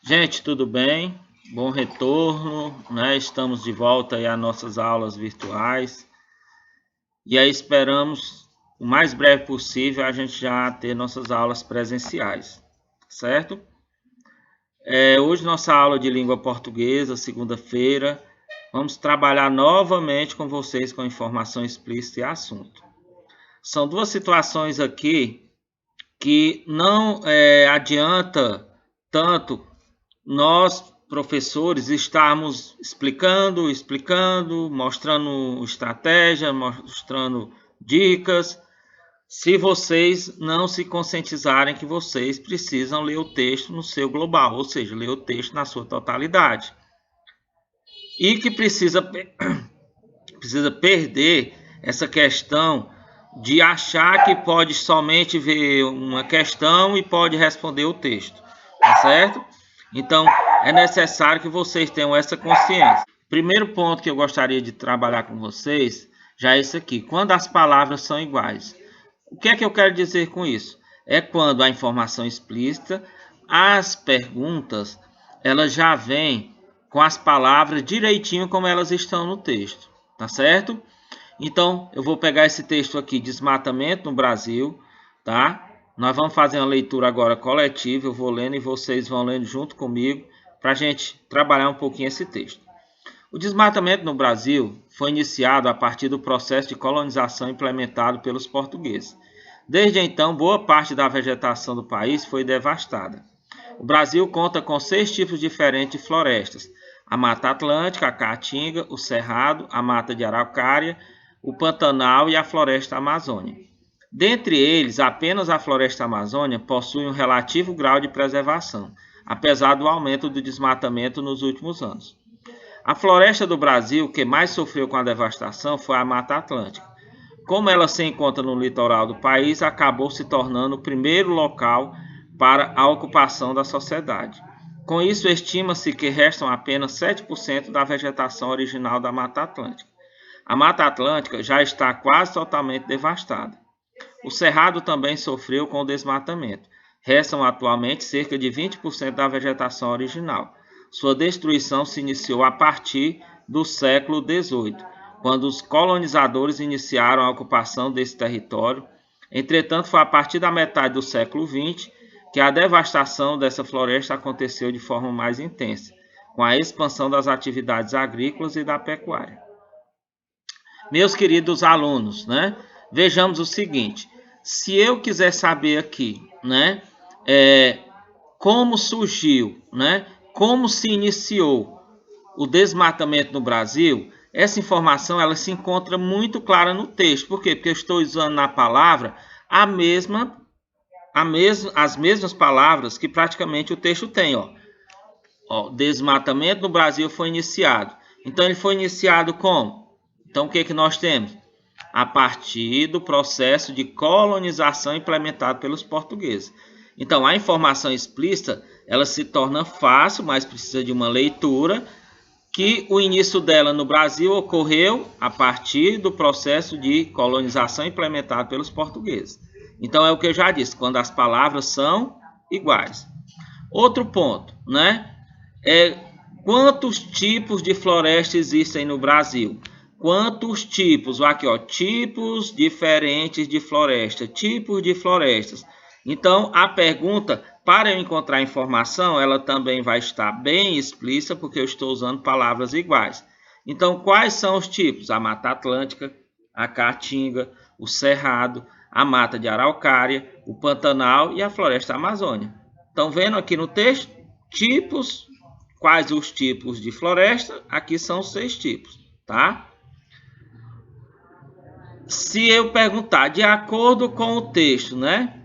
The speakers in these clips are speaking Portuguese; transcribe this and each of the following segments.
Gente, tudo bem? Bom retorno, né? Estamos de volta aí às nossas aulas virtuais. E aí esperamos o mais breve possível a gente já ter nossas aulas presenciais, certo? Hoje nossa aula de língua portuguesa, segunda-feira, vamos trabalhar novamente com vocês com informação explícita e assunto. São duas situações aqui que não adianta tanto nós, professores, estarmos explicando, mostrando estratégia, mostrando dicas, se vocês não se conscientizarem que vocês precisam ler o texto no seu global, ou seja, ler o texto na sua totalidade. E que precisa perder essa questão de achar que pode somente ver uma questão e pode responder o texto, tá certo? Então, é necessário que vocês tenham essa consciência. Primeiro ponto que eu gostaria de trabalhar com vocês já é esse aqui. Quando as palavras são iguais. O que é que eu quero dizer com isso? É quando a informação explícita, as perguntas, elas já vêm com as palavras direitinho como elas estão no texto, tá certo? Então, eu vou pegar esse texto aqui, desmatamento no Brasil, tá? Nós vamos fazer uma leitura agora coletiva, eu vou lendo e vocês vão lendo junto comigo para a gente trabalhar um pouquinho esse texto. O desmatamento no Brasil foi iniciado a partir do processo de colonização implementado pelos portugueses. Desde então, boa parte da vegetação do país foi devastada. O Brasil conta com 6 tipos diferentes de florestas: a Mata Atlântica, a Caatinga, o Cerrado, a Mata de Araucária, o Pantanal e a Floresta Amazônica. Dentre eles, apenas a Floresta Amazônica possui um relativo grau de preservação, apesar do aumento do desmatamento nos últimos anos. A floresta do Brasil que mais sofreu com a devastação foi a Mata Atlântica. Como ela se encontra no litoral do país, acabou se tornando o primeiro local para a ocupação da sociedade. Com isso, estima-se que restam apenas 7% da vegetação original da Mata Atlântica. A Mata Atlântica já está quase totalmente devastada. O Cerrado também sofreu com o desmatamento. Restam atualmente cerca de 20% da vegetação original. Sua destruição se iniciou a partir do século XVIII, quando os colonizadores iniciaram a ocupação desse território. Entretanto, foi a partir da metade do século XX que a devastação dessa floresta aconteceu de forma mais intensa, com a expansão das atividades agrícolas e da pecuária. Meus queridos alunos, né? Vejamos o seguinte: se eu quiser saber aqui, né, como surgiu, né, como se iniciou o desmatamento no Brasil, essa informação ela se encontra muito clara no texto. Por quê? Porque eu estou usando na palavra as mesmas palavras que praticamente o texto tem. Desmatamento no Brasil foi iniciado. Então, ele foi iniciado como? Então, o que nós temos? A partir do processo de colonização implementado pelos portugueses. Então, a informação explícita, ela se torna fácil, mas precisa de uma leitura, que o início dela no Brasil ocorreu a partir do processo de colonização implementado pelos portugueses. Então, é o que eu já disse, quando as palavras são iguais. Outro ponto, né? Quantos tipos de floresta existem no Brasil? Quantos tipos? Aqui, tipos diferentes de floresta, tipos de florestas. Então, a pergunta, para eu encontrar informação, ela também vai estar bem explícita, porque eu estou usando palavras iguais. Então, quais são os tipos? A Mata Atlântica, a Caatinga, o Cerrado, a Mata de Araucária, o Pantanal e a Floresta Amazônica. Estão vendo aqui no texto? Tipos. Quais os tipos de floresta? Aqui são 6 tipos, tá? Se eu perguntar, de acordo com o texto, né?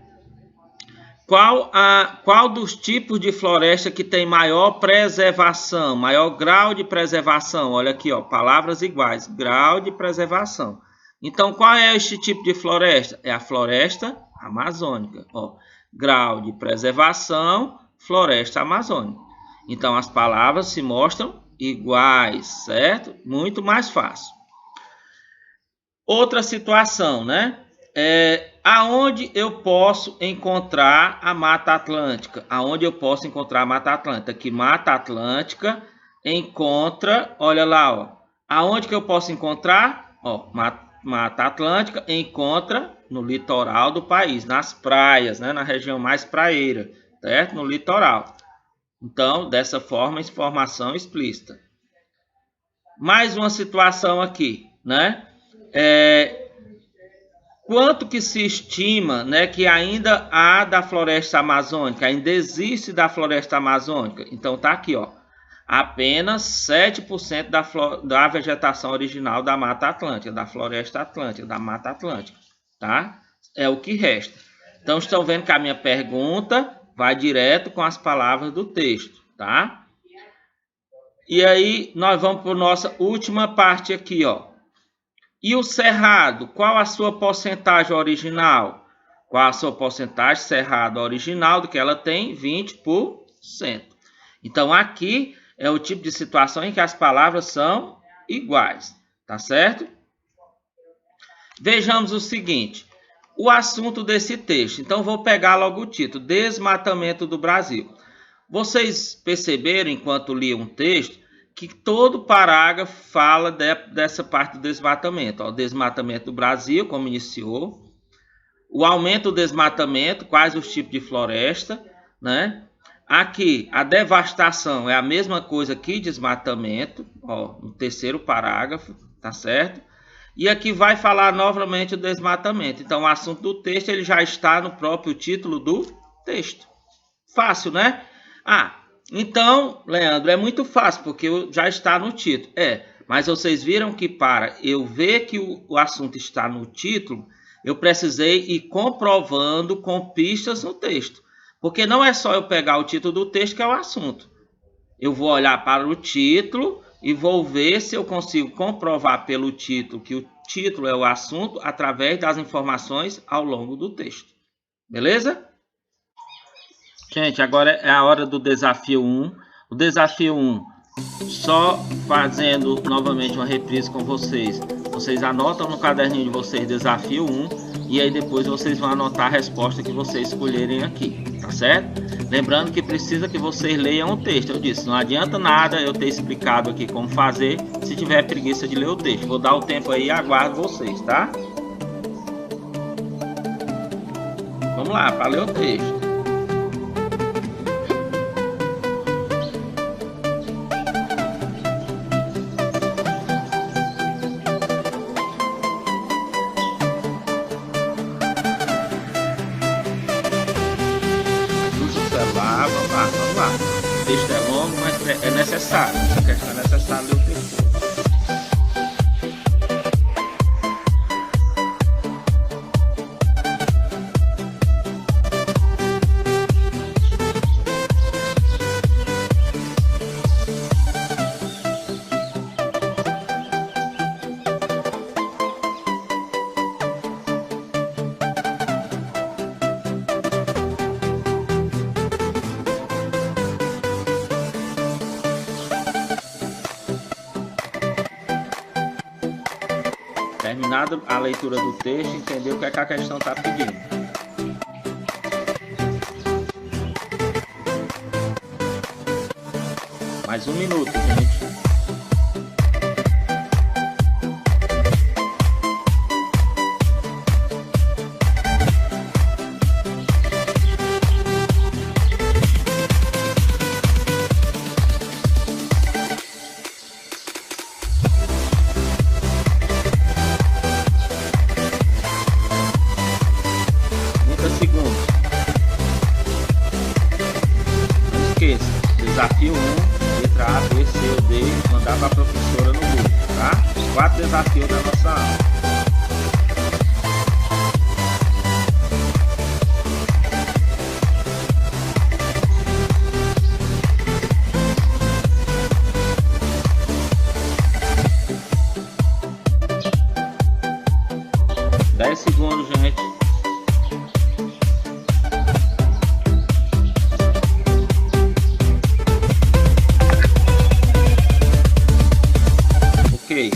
Qual dos tipos de floresta que tem maior preservação, maior grau de preservação? Olha aqui, palavras iguais, grau de preservação. Então, qual é este tipo de floresta? É a floresta amazônica. Grau de preservação, floresta amazônica. Então, as palavras se mostram iguais, certo? Muito mais fácil. Outra situação, né? Aonde eu posso encontrar a Mata Atlântica? Aonde eu posso encontrar a Mata Atlântica? Que Mata Atlântica encontra, olha lá, ó. Aonde que eu posso encontrar? Ó, Mata Atlântica encontra no litoral do país, nas praias, né? Na região mais praieira, certo? No litoral. Então, dessa forma, informação explícita. Mais uma situação aqui, né? Quanto que se estima, né, que ainda há da floresta amazônica, ainda existe da floresta amazônica? Então tá aqui, ó, apenas 7% da vegetação original da Mata Atlântica, da floresta atlântica, da Mata Atlântica, tá? É o que resta. Então estão vendo que a minha pergunta vai direto com as palavras do texto, tá? E aí nós vamos para a nossa última parte aqui, ó. E o cerrado, qual a sua porcentagem original? Qual a sua porcentagem cerrado original do que ela tem? 20%. Então, aqui é o tipo de situação em que as palavras são iguais, tá certo? Vejamos o seguinte, o assunto desse texto. Então, vou pegar logo o título, Desmatamento do Brasil. Vocês perceberam, enquanto liam um texto, que todo parágrafo fala dessa parte do desmatamento. Ó, o desmatamento do Brasil, como iniciou. O aumento do desmatamento, quais os tipos de floresta, né? Aqui, a devastação é a mesma coisa que desmatamento, ó, no terceiro parágrafo, tá certo? E aqui vai falar novamente o desmatamento. Então, o assunto do texto ele já está no próprio título do texto. Fácil, né? Então, Leandro, é muito fácil, porque já está no título. Mas vocês viram que para eu ver que o assunto está no título, eu precisei ir comprovando com pistas no texto. Porque não é só eu pegar o título do texto que é o assunto. Eu vou olhar para o título e vou ver se eu consigo comprovar pelo título que o título é o assunto através das informações ao longo do texto. Beleza? Gente, agora é a hora do desafio 1. O desafio 1, só fazendo novamente uma reprise com vocês. Vocês anotam no caderninho de vocês desafio 1 e aí depois vocês vão anotar a resposta que vocês escolherem aqui, tá certo? Lembrando que precisa que vocês leiam o texto. Eu disse, não adianta nada eu ter explicado aqui como fazer se tiver preguiça de ler o texto. Vou dar o tempo aí e aguardo vocês, tá? Vamos lá, para ler o texto. Vamos lá. O texto é longo, mas é necessário. Essa questão é necessária ler o texto. Terminada a leitura do texto, entendeu o que é que a questão está pedindo. Mais um minuto, gente. Desafio 1, letra A, B, C ou D, mandar para a professora no grupo, tá? Os 4 desafios da nossa aula. Segundos, gente. Ok.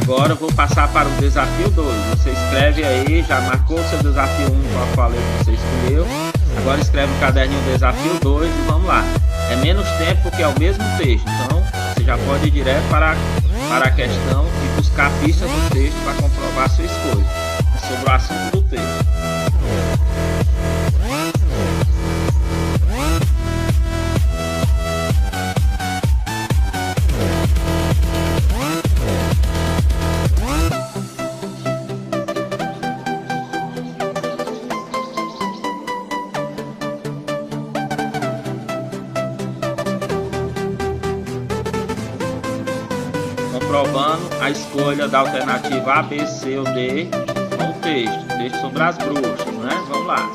Agora eu vou passar para o desafio 2. Você escreve aí, já marcou o seu desafio 1, qual letra você escolheu. Agora escreve no caderninho desafio 2 e vamos lá. É menos tempo porque é o mesmo texto, então você já pode ir direto para a questão e buscar pistas no texto para comprovar a sua escolha sobre o assunto do texto. Comprovando a escolha da alternativa A, B, C ou D com o texto sobre as bruxas, né? Vamos lá.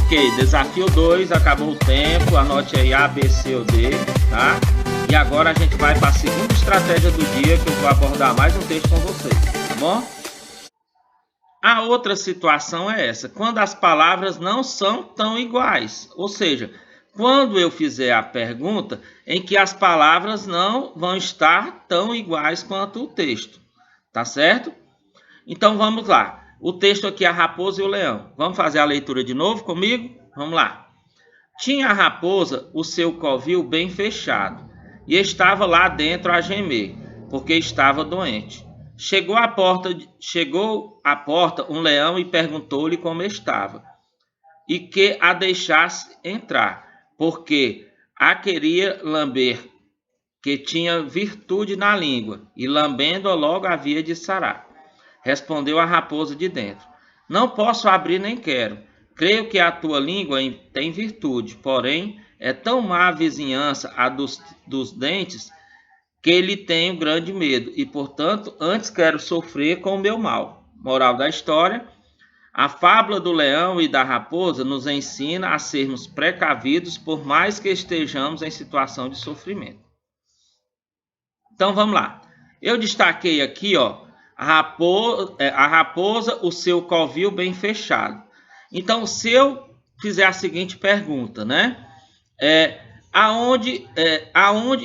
Ok, desafio 2, acabou o tempo, anote aí A, B, C ou D, tá? E agora a gente vai para a segunda estratégia do dia, que eu vou abordar mais um texto com vocês, tá bom? A outra situação é essa, quando as palavras não são tão iguais, ou seja, quando eu fizer a pergunta em que as palavras não vão estar tão iguais quanto o texto, tá certo? Então vamos lá, o texto aqui é a raposa e o leão. Vamos fazer a leitura de novo comigo? Vamos lá. Tinha a raposa o seu covil bem fechado, e estava lá dentro a gemer, porque estava doente. Chegou à porta um leão e perguntou-lhe como estava, e que a deixasse entrar, porque a queria lamber, que tinha virtude na língua, e lambendo-a logo havia de sarar. Respondeu a raposa de dentro: Não posso abrir nem quero. Creio que a tua língua tem virtude, porém é tão má a vizinhança a dos dentes que lhe tenho grande medo, e portanto antes quero sofrer com o meu mal. Moral da história: a fábula do leão e da raposa nos ensina a sermos precavidos por mais que estejamos em situação de sofrimento. Então vamos lá. Eu destaquei aqui, ó, a raposa, o seu covil bem fechado. Então, se eu fizer a seguinte pergunta, né? Aonde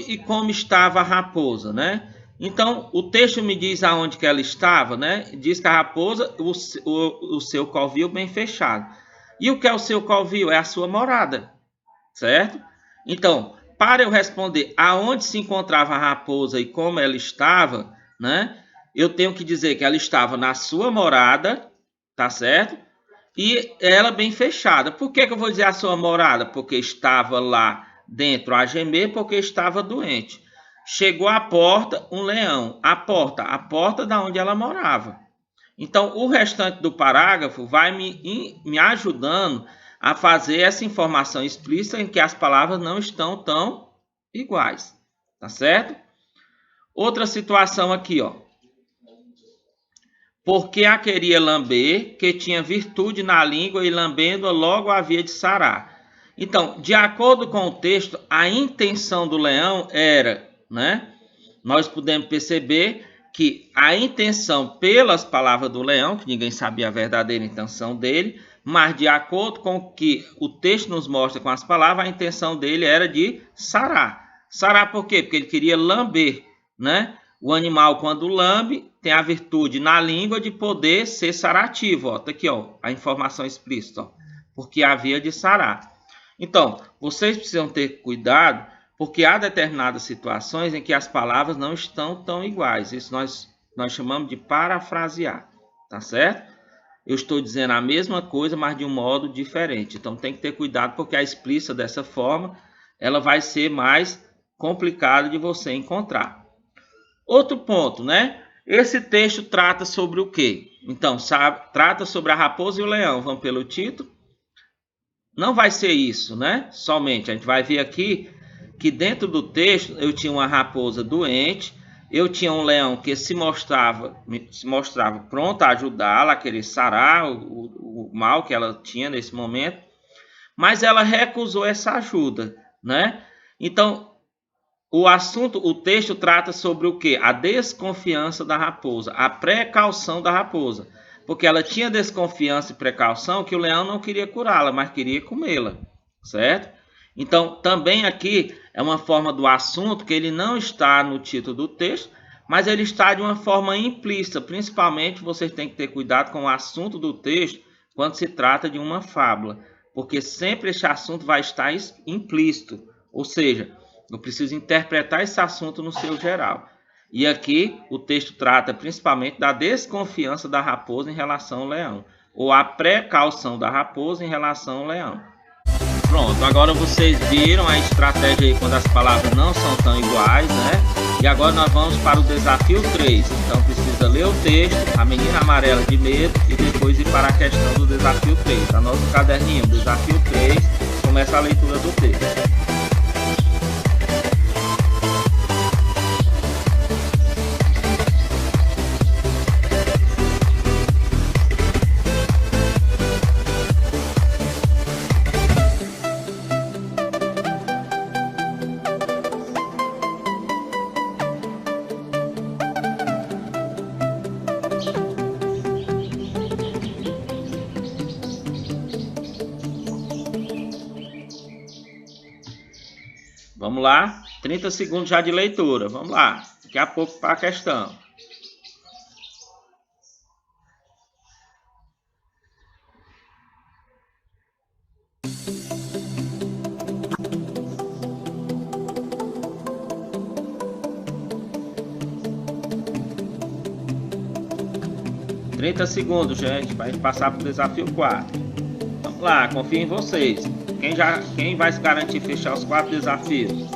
e como estava a raposa, né? Então, o texto me diz aonde que ela estava, né? Diz que a raposa, o seu covil bem fechado. E o que é o seu covil? É a sua morada, certo? Então, para eu responder aonde se encontrava a raposa e como ela estava, né? Eu tenho que dizer que ela estava na sua morada, tá certo? E ela bem fechada. Por que eu vou dizer a sua morada? Porque estava lá dentro a gemer, porque estava doente. Chegou à porta um leão. A porta da onde ela morava. Então, o restante do parágrafo vai me ajudando a fazer essa informação explícita em que as palavras não estão tão iguais. Tá certo? Outra situação aqui, ó. Porque a queria lamber, que tinha virtude na língua, e lambendo-a logo havia de sarar. Então, de acordo com o texto, a intenção do leão era, né? Nós podemos perceber que a intenção, pelas palavras do leão, que ninguém sabia a verdadeira intenção dele, mas de acordo com o que o texto nos mostra com as palavras, a intenção dele era de sarar. Sarar por quê? Porque ele queria lamber, né? O animal, quando lambe, tem a virtude na língua de poder ser sarativo. Ó. Tá aqui, ó, a informação explícita. Ó, porque havia de sarar. Então, vocês precisam ter cuidado, porque há determinadas situações em que as palavras não estão tão iguais. Isso nós chamamos de parafrasear. Tá certo? Eu estou dizendo a mesma coisa, mas de um modo diferente. Então, tem que ter cuidado, porque a explícita dessa forma, ela vai ser mais complicada de você encontrar. Outro ponto, né? Esse texto trata sobre o quê? Então, trata sobre a raposa e o leão. Vamos pelo título? Não vai ser isso, né? Somente. A gente vai ver aqui que dentro do texto eu tinha uma raposa doente, eu tinha um leão que se mostrava pronto a ajudá-la, a querer sarar o mal que ela tinha nesse momento, mas ela recusou essa ajuda, né? Então, o texto trata sobre o quê? A desconfiança da raposa, a precaução da raposa. Porque ela tinha desconfiança e precaução que o leão não queria curá-la, mas queria comê-la, certo? Então, também aqui é uma forma do assunto que ele não está no título do texto, mas ele está de uma forma implícita. Principalmente, vocês têm que ter cuidado com o assunto do texto quando se trata de uma fábula, porque sempre esse assunto vai estar implícito, ou seja, eu preciso interpretar esse assunto no seu geral. E aqui o texto trata principalmente da desconfiança da raposa em relação ao leão, ou a precaução da raposa em relação ao leão. Pronto, agora vocês viram a estratégia aí quando as palavras não são tão iguais, né? E agora nós vamos para o desafio 3. Então precisa ler o texto, a menina amarela de medo, e depois ir para a questão do desafio 3. Anota no caderninho, desafio 3, começa a leitura do texto. Vamos lá, 30 segundos já de leitura. Vamos lá, daqui a pouco para a questão. Trinta segundos, gente, para a gente passar para o desafio 4. Vamos lá, confio em vocês. Quem vai se garantir fechar os 4 desafios?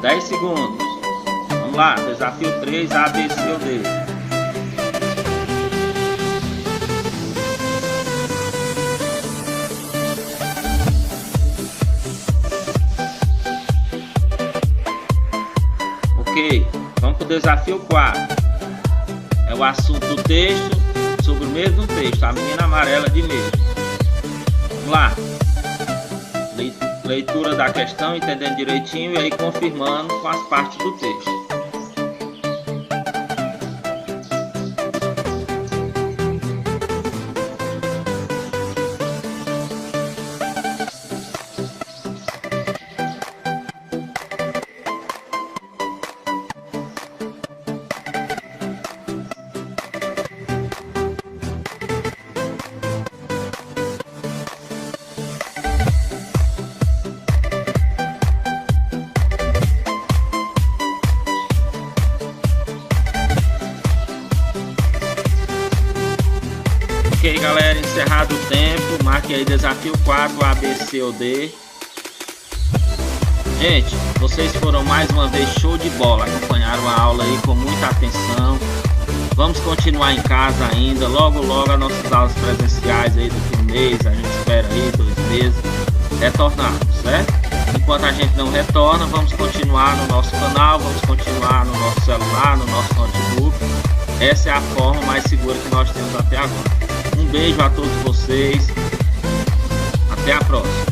Dez segundos. Vamos lá, desafio 3, A, B, C ou D. Ok, vamos para o desafio 4. É o assunto do texto sobre o mesmo texto, a menina amarela de medo. Vamos lá. Leitura da questão, entendendo direitinho e aí confirmando com as partes do texto. Ok, galera, encerrado o tempo, marque aí desafio 4, A, B, C ou D. Gente, vocês foram mais uma vez show de bola, acompanharam a aula aí com muita atenção. Vamos continuar em casa ainda, logo as nossas aulas presenciais aí daqui a um mês, a gente espera aí 2 meses, retornarmos, certo? Enquanto a gente não retorna, vamos continuar no nosso canal, vamos continuar no nosso celular, no nosso notebook. Essa é a forma mais segura que nós temos até agora. Um beijo a todos vocês. Até a próxima.